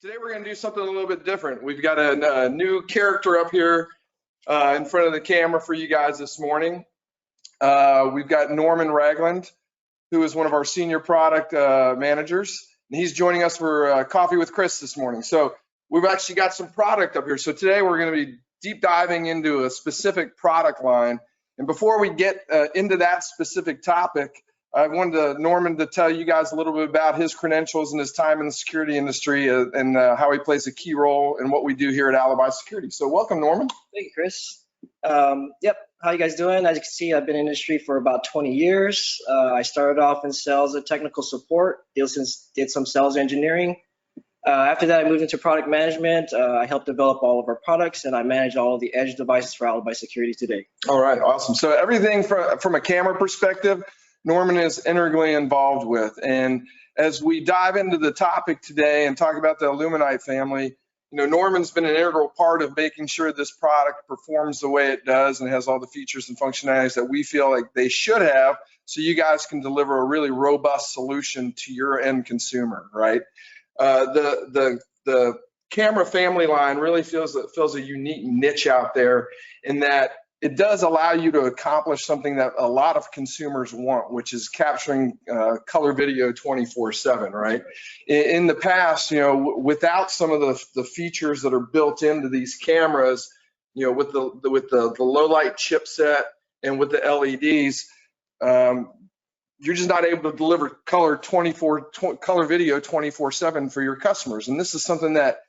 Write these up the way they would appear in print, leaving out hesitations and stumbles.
Today we're going to do something a little bit different. We've got a new character up here in front of the camera for you guys this morning. We've got Norman Ragland, who is one of our senior product managers. And he's joining us for Coffee with Chris this morning. So we've actually got some product up here. So today we're going to be deep diving into a specific product line. And before we get into that specific topic, I wanted Norman to tell you guys a little bit about his credentials and his time in the security industry and how he plays a key role in what we do here at Alibi Security. So welcome, Norman. Thank you, Chris. Yep, how you guys doing? As you can see, I've been in the industry for about 20 years. I started off in sales and technical support, did some sales engineering. After that, I moved into product management. I helped develop all of our products, and I manage all of the edge devices for Alibi Security today. All right, awesome. So everything from a camera perspective, Norman is integrally involved with. And as we dive into the topic today and talk about the IllumiNite family, you know, Norman's been an integral part of making sure this product performs the way it does and has all the features and functionalities that we feel like they should have, so you guys can deliver a really robust solution to your end consumer, right? The camera family line really fills a unique niche out there in that it does allow you to accomplish something that a lot of consumers want, which is capturing color video 24/7, right? In the past, you know, without some of the features that are built into these cameras, you know, with the low light chipset and with the LEDs, you're just not able to deliver color video 24/7 for your customers. And this is something that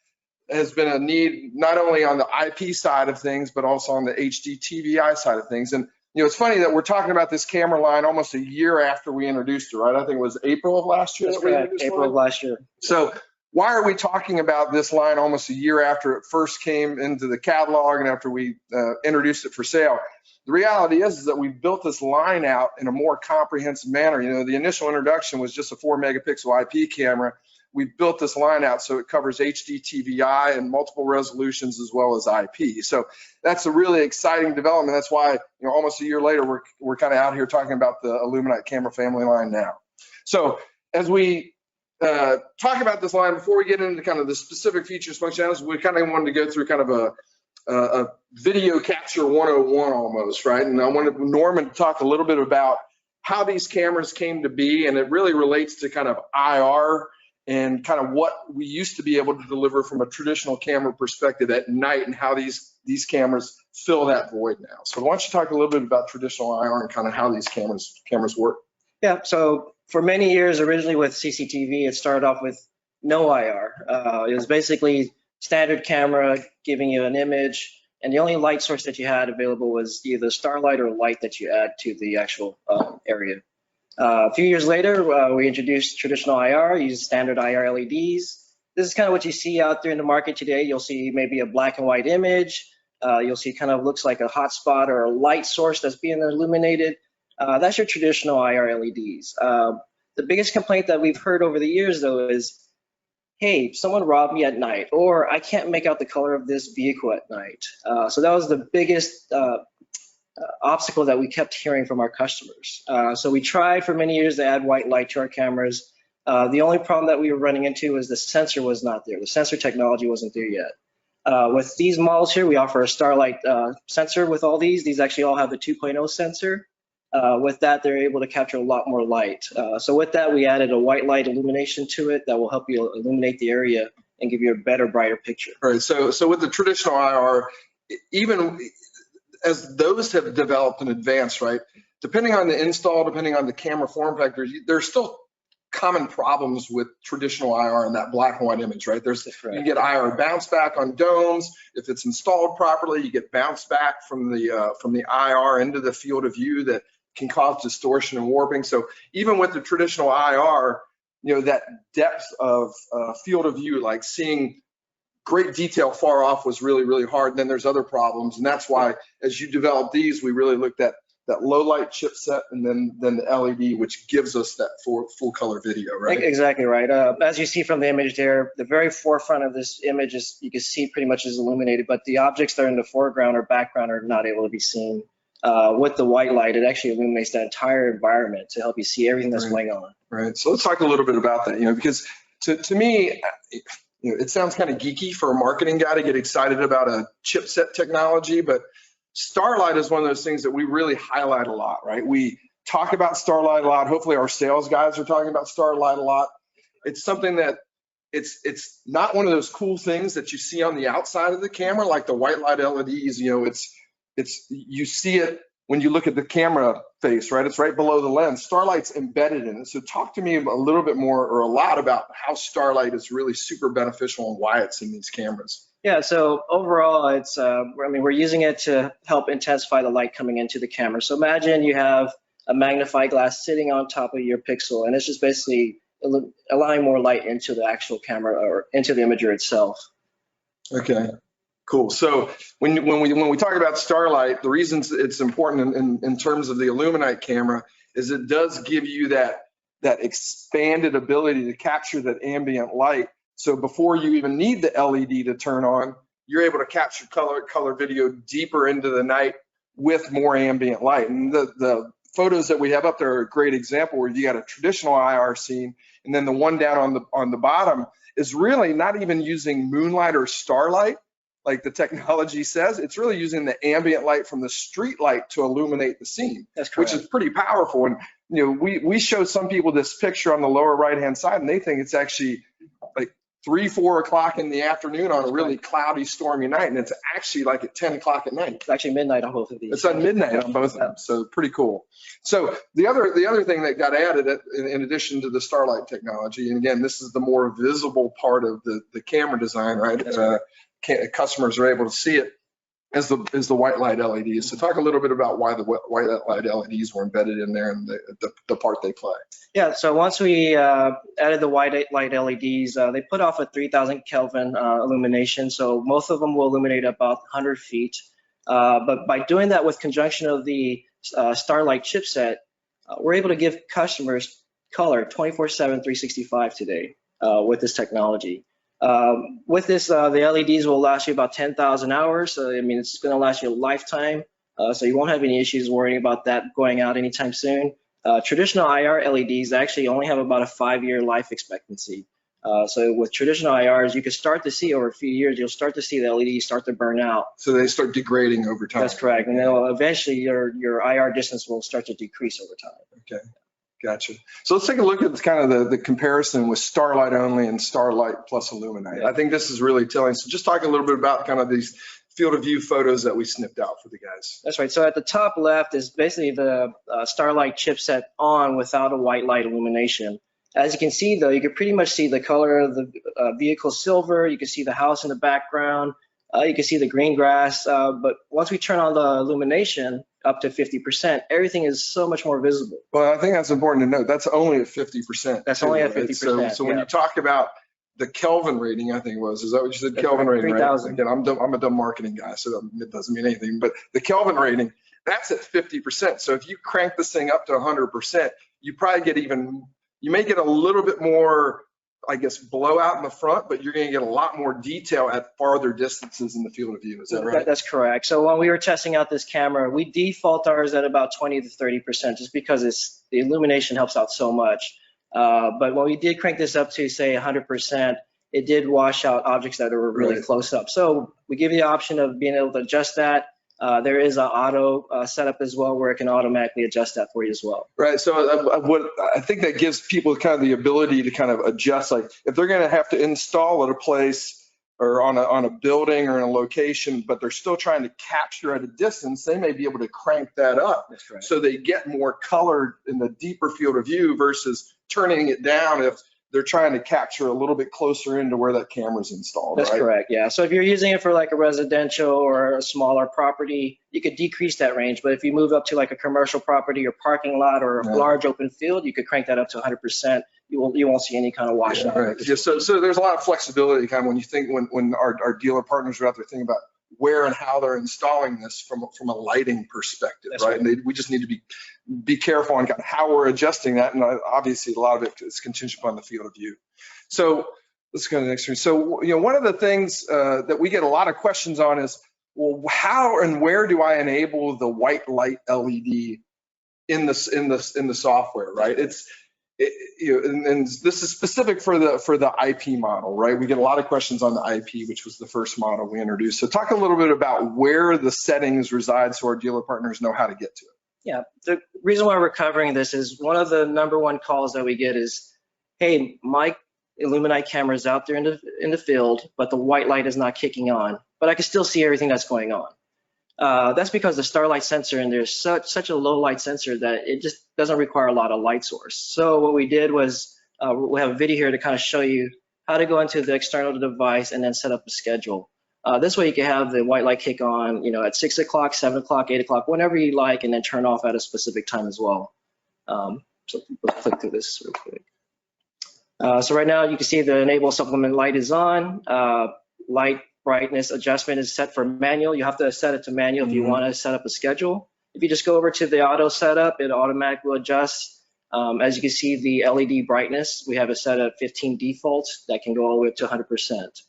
has been a need not only on the IP side of things, but also on the HD TVI side of things. And you know, it's funny that we're talking about this camera line almost a year after we introduced it, right? I think it was April of last year. That's correct, April of last year. So why are we talking about this line almost a year after it first came into the catalog and after we introduced it for sale? The reality is that we built this line out in a more comprehensive manner. You know, the initial introduction was just a 4-megapixel IP camera. We built this line out so it covers HD TVI and multiple resolutions as well as IP. So that's a really exciting development. That's why, you know, almost a year later, we're kind of out here talking about the IllumiNite camera family line now. So as we talk about this line, before we get into kind of the specific features, functionalities, we kind of wanted to go through kind of a video capture 101 almost, right? And I wanted Norman to talk a little bit about how these cameras came to be, and it really relates to kind of IR and kind of what we used to be able to deliver from a traditional camera perspective at night and how these cameras fill that void now. So why don't you talk a little bit about traditional IR and kind of how these cameras work? Yeah, so for many years, originally with CCTV, it started off with no IR. It was basically standard camera giving you an image, and the only light source that you had available was either starlight or light that you add to the actual area. A few years later, we introduced traditional IR, used standard IR LEDs. This is kind of what you see out there in the market today. You'll see maybe a black and white image. You'll see kind of looks like a hotspot or a light source that's being illuminated. That's your traditional IR LEDs. The biggest complaint that we've heard over the years, though, is, hey, someone robbed me at night, or I can't make out the color of this vehicle at night. So that was the biggest obstacle that we kept hearing from our customers. So we tried for many years to add white light to our cameras. The only problem that we were running into was the sensor was not there. The sensor technology wasn't there yet. With these models here, we offer a starlight sensor with all these. These actually all have the 2.0 sensor. With that, they're able to capture a lot more light. So with that, we added a white light illumination to it that will help you illuminate the area and give you a better, brighter picture. All right, so with the traditional IR, even as those have developed and advanced, right, depending on the install, depending on the camera form factor, there's still common problems with traditional IR in that black and white image, right? You get IR bounce back on domes. If it's installed properly, you get bounce back from the IR into the field of view that can cause distortion and warping. So even with the traditional IR, you know, that depth of field of view, like seeing great detail far off, was really, really hard. And then there's other problems. And that's why, as you develop these, we really looked at that low light chipset and then the LED, which gives us that full color video, right? Exactly right. As you see from the image there, the very forefront of this image is, you can see pretty much is illuminated, but the objects that are in the foreground or background are not able to be seen. With the white light, it actually illuminates the entire environment to help you see everything that's going on. Right. So let's talk a little bit about that, you know, because to me, you it sounds kind of geeky for a marketing guy to get excited about a chipset technology, but Starlight is one of those things that we really highlight a lot, right? We talk about Starlight a lot. Hopefully our sales guys are talking about Starlight a lot. It's something that it's not one of those cool things that you see on the outside of the camera, like the white light LEDs. You see it when you look at the camera face, right? It's right below the lens. Starlight's embedded in it. So talk to me a little bit more or a lot about how Starlight is really super beneficial and why it's in these cameras. Yeah, so overall, it's, we're using it to help intensify the light coming into the camera. So imagine you have a magnifying glass sitting on top of your pixel, and it's just basically allowing more light into the actual camera or into the imager itself. Okay, cool. So when we talk about Starlight, the reasons it's important in terms of the IllumiNite camera is it does give you that expanded ability to capture that ambient light. So before you even need the LED to turn on, you're able to capture color video deeper into the night with more ambient light. And the photos that we have up there are a great example where you got a traditional IR scene, and then the one down on the bottom is really not even using moonlight or starlight like the technology says. It's really using the ambient light from the street light to illuminate the scene. That's correct. Which is pretty powerful. And we show some people this picture on the lower right hand side, and they think it's actually like 3, 4 o'clock in the afternoon on a really cloudy, stormy night, and it's actually like at 10 o'clock at night. It's actually midnight on both of these. It's on midnight on both of them, so pretty cool. So the other thing that got added in addition to the Starlight technology, and again, this is the more visible part of the camera design, right? Customers are able to see it, is the white light LEDs. So talk a little bit about why the white light LEDs were embedded in there and the part they play. Yeah, so once we added the white light LEDs, they put off a 3000 Kelvin illumination. So most of them will illuminate about 100 feet. But by doing that with conjunction of the Starlight chipset, we're able to give customers color 24/7, 365 today with this technology. With this, the LEDs will last you about 10,000 hours. So, it's going to last you a lifetime. So you won't have any issues worrying about that going out anytime soon. Traditional IR LEDs actually only have about a 5-year life expectancy. So with traditional IRs, you can start to see over a few years, you'll start to see the LEDs start to burn out. So they start degrading over time. That's correct. And then eventually your IR distance will start to decrease over time. Okay. Gotcha. So let's take a look at kind of the comparison with Starlight only and Starlight plus IllumiNite. I think this is really telling. So just talk a little bit about kind of these field of view photos that we snipped out for the guys. That's right. So at the top left is basically the Starlight chipset on without a white light illumination. As you can see, though, you can pretty much see the color of the vehicle silver. You can see the house in the background. You can see the green grass. But once we turn on the illumination up to 50%, everything is so much more visible. Well, I think that's important to note. That's only at 50%. That's only at 50%. So when you talk about the Kelvin rating, I think is that what you said? That's Kelvin rating, 3,000. Right? Again, I'm a dumb marketing guy, so it doesn't mean anything. But the Kelvin rating, that's at 50%. So if you crank this thing up to 100%, you may get a little bit more, I guess, blowout in the front, but you're going to get a lot more detail at farther distances in the field of view. Is that right? That's correct. So when we were testing out this camera, we default ours at about 20 to 30%, just because the illumination helps out so much. But when we did crank this up to, say, 100%, it did wash out objects that were really close up. So we give you the option of being able to adjust that. There is an auto setup as well where it can automatically adjust that for you as well. Right. So what I think that gives people kind of the ability to kind of adjust, like if they're going to have to install at a place or on a building or in a location, but they're still trying to capture at a distance, they may be able to crank that up. That's right. So they get more color in the deeper field of view versus turning it down if they're trying to capture a little bit closer into where that camera's installed. That's correct, yeah. So if you're using it for like a residential or a smaller property, you could decrease that range. But if you move up to like a commercial property or parking lot or a large open field, you could crank that up to 100%. You won't see any kind of washout. Right. Yeah, so there's a lot of flexibility kind of when you think when our dealer partners are out there thinking about where and how they're installing this from a lighting perspective. That's right. And we just need to be careful on kind of how we're adjusting that. And obviously a lot of it is contingent upon the field of view. So let's go to the next one. So, one of the things that we get a lot of questions on is, well, how and where do I enable the white light LED in the software, right? and this is specific for the IP model, right? We get a lot of questions on the IP, which was the first model we introduced. So talk a little bit about where the settings reside so our dealer partners know how to get to it. Yeah, the reason why we're covering this is one of the #1 calls that we get is, hey, my IllumiNite camera is out there in the field, but the white light is not kicking on, but I can still see everything that's going on. That's because the starlight sensor in there is such a low light sensor that it just doesn't require a lot of light source. So what we did was, we have a video here to kind of show you how to go into the external device and then set up a schedule. This way you can have the white light kick on, at 6 o'clock, 7 o'clock, 8 o'clock, whenever you like, and then turn off at a specific time as well. So we'll click through this real quick. So right now you can see the enable supplement light is on. Light brightness adjustment is set for manual. You have to set it to manual if you want to set up a schedule. If you just go over to the auto setup, it automatically will adjust. As you can see, the LED brightness, we have it set at 15 defaults that can go all the way up to 100%.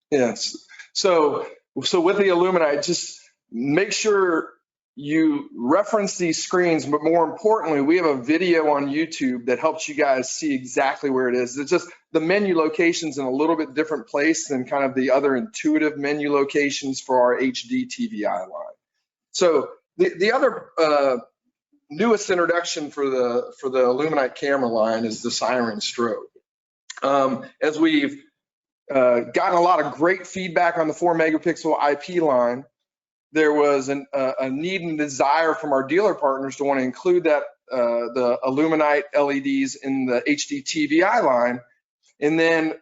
Yes. So with the IllumiNite, just make sure you reference these screens, but more importantly, we have a video on YouTube that helps you guys see exactly where it is. It's just the menu location's in a little bit different place than kind of the other intuitive menu locations for our HD TVI line. So the other newest introduction for the IllumiNite camera line is the Siren Strobe. As we've gotten a lot of great feedback on the 4 megapixel IP line, there was a need and desire from our dealer partners to want to include that the IllumiNite LEDs in the HD TVI line. And then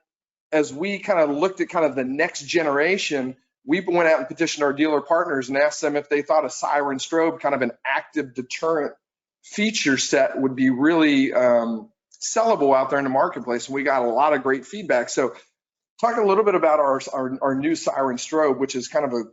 as we kind of looked at kind of the next generation, we went out and petitioned our dealer partners and asked them if they thought a Siren Strobe, kind of an active deterrent feature set, would be really sellable out there in the marketplace. And we got a lot of great feedback. So talk a little bit about our new Siren Strobe, which is kind of a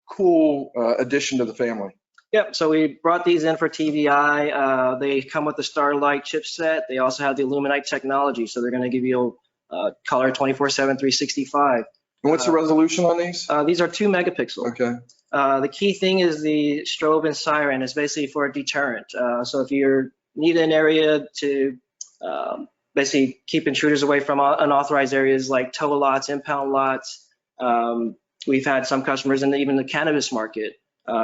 cool addition to the family. Yep, so we brought these in for TVI. They come with the Starlight chipset. They also have the IllumiNite technology, so they're going to give you a color 24/7, 365. And what's the resolution on these? These are 2 megapixel. Okay. The key thing is the strobe and siren is basically for a deterrent. So if you need an area to basically keep intruders away from unauthorized areas like tow lots, impound lots, we've had some customers in even the cannabis market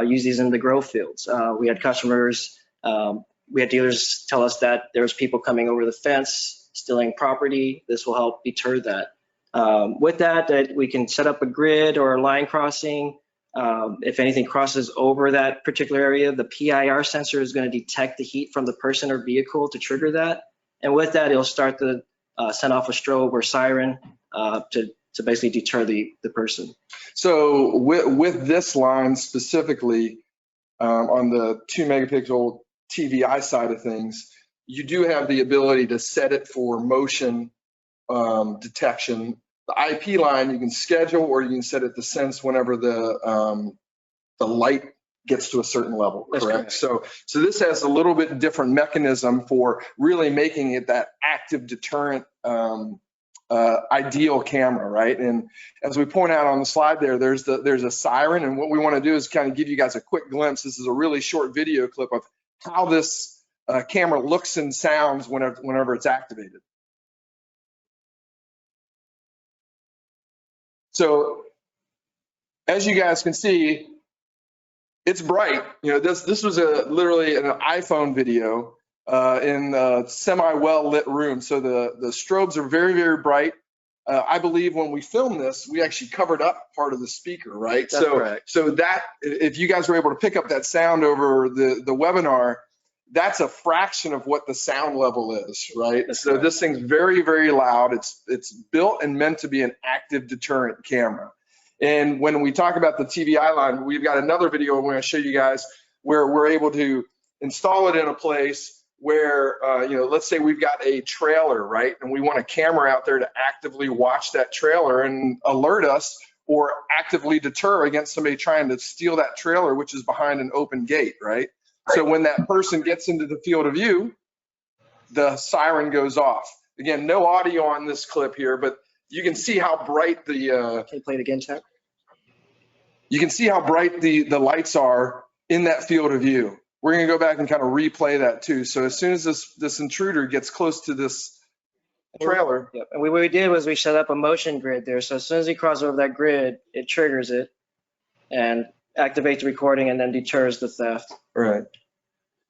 use these in the grow fields. We had customers, we had dealers tell us that there's people coming over the fence, stealing property. This will help deter that. With that, we can set up a grid or a line crossing. If anything crosses over that particular area, the PIR sensor is going to detect the heat from the person or vehicle to trigger that. And with that, it'll start to send off a strobe or siren to basically deter the person. So with this line specifically, on the 2 megapixel TVI side of things, you do have the ability to set it for motion detection. The IP line you can schedule, or you can set it to sense whenever the light gets to a certain level, correct? So this has a little bit different mechanism for really making it that active deterrent ideal camera, right? And as we point out on the slide there's a siren, and what we want to do is kind of give you guys a quick glimpse. This is a really short video clip of how this camera looks and sounds whenever it's activated. So as you guys can see, it's bright. This was literally an iPhone video in a semi-well lit room. So the strobes are very, very bright. I believe when we filmed this, we actually covered up part of the speaker, right? That's correct. So that, if you guys were able to pick up that sound over the webinar, that's a fraction of what the sound level is, right? That's so correct. This thing's very, very loud. It's built and meant to be an active deterrent camera. And when we talk about the TVI line, we've got another video we're going to show you guys where we're able to install it in a place where, let's say we've got a trailer, right? And we want a camera out there to actively watch that trailer and alert us or actively deter against somebody trying to steal that trailer, which is behind an open gate, right? So when that person gets into the field of view, the siren goes off. Again, no audio on this clip here, but you can see how bright the Can you play it again, Chuck? you can see how bright the lights are in that field of view. we're going to go back and kind of replay that too. So as soon as this intruder gets close to this trailer. Yep. And what we did was we set up a motion grid there. So as soon as he crosses over that grid, it triggers it and activates the recording and then deters the theft. Right.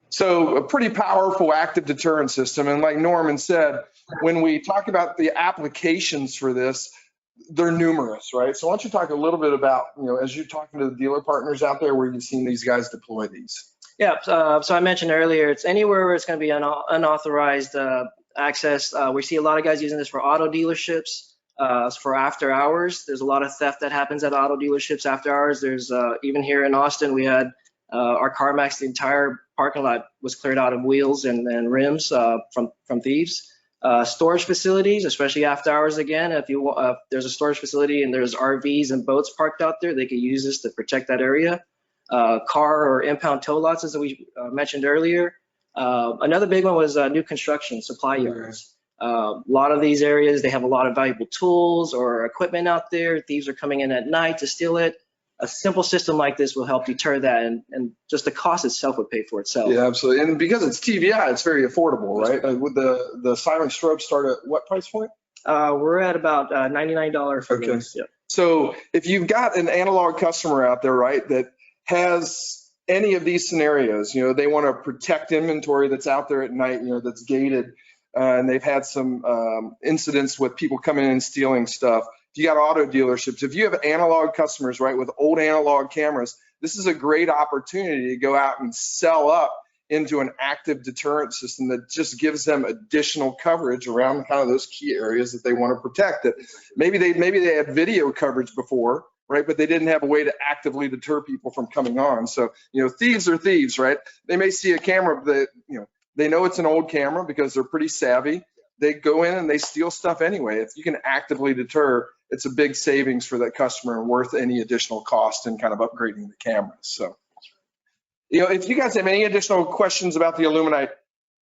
So a pretty powerful active deterrent system. And like Norman said, when we talk about the applications for this, they're numerous, right? So why don't you talk a little bit about, as you're talking to the dealer partners out there, where you've seen these guys deploy these? Yeah, so I mentioned earlier, it's anywhere where it's going to be unauthorized access. We see a lot of guys using this for auto dealerships, for after hours. There's a lot of theft that happens at auto dealerships after hours. There's even here in Austin, we had our CarMax, the entire parking lot was cleared out of wheels and rims from thieves. Storage facilities, especially after hours again, if there's a storage facility and there's RVs and boats parked out there, they can use this to protect that area. Car or impound tow lots, as we mentioned earlier. Another big one was new construction, supply yards. A lot of these areas, they have a lot of valuable tools or equipment out there. Thieves are coming in at night to steal it. A simple system like this will help deter that, and just the cost itself would pay for itself. Yeah, absolutely. And because it's TVI, it's very affordable, right? Would the Siren Strobe start at what price point? We're at about $99 for this. Yep. So if you've got an analog customer out there, right, that has any of these scenarios, they want to protect inventory that's out there at night, that's gated, and they've had some incidents with people coming in and stealing stuff. If you got auto dealerships, if you have analog customers, right, with old analog cameras, this is a great opportunity to go out and sell up into an active deterrent system that just gives them additional coverage around kind of those key areas that they want to protect. That maybe they had video coverage before, right, but they didn't have a way to actively deter people from coming on. So, thieves are thieves, right? They may see a camera that, they know it's an old camera because they're pretty savvy. They go in and they steal stuff anyway. If you can actively deter, it's a big savings for that customer and worth any additional cost in kind of upgrading the cameras. So, if you guys have any additional questions about the IllumiNite,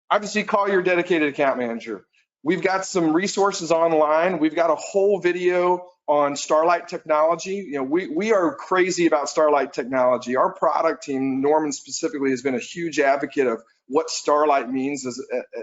obviously call your dedicated account manager. We've got some resources online. We've got a whole video on Starlight technology. We are crazy about Starlight technology. Our product team, Norman specifically, has been a huge advocate of what Starlight means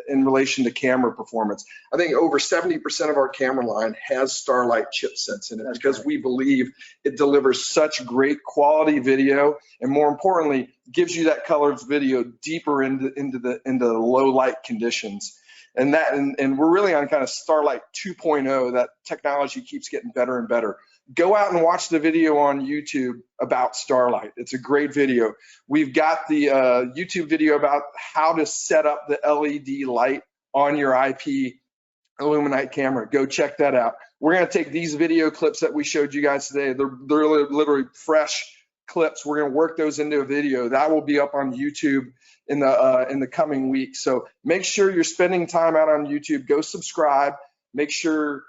in relation to camera performance. I think over 70% of our camera line has Starlight chipsets in it because we believe it delivers such great quality video, and more importantly, gives you that color video deeper into the low light conditions. And we're really on kind of Starlight 2.0. That technology keeps getting better and better. Go out and watch the video on YouTube about Starlight. It's a great video. We've got the YouTube video about how to set up the LED light on your IP IllumiNite camera. Go check that out. We're going to take these video clips that we showed you guys today. They're literally fresh clips. We're going to work those into a video that will be up on YouTube in the coming weeks. So make sure you're spending time out on YouTube. Go subscribe. Make sure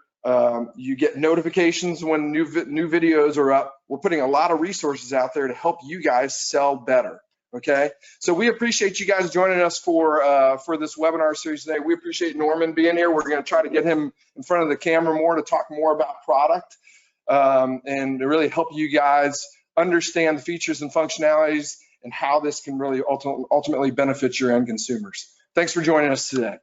you get notifications when new videos are up. We're putting a lot of resources out there to help you guys sell better. Okay, so we appreciate you guys joining us for this webinar series today. We appreciate Norman being here. We're going to try to get him in front of the camera more to talk more about product and to really help you guys understand the features and functionalities and how this can really ultimately benefit your end consumers. Thanks for joining us today.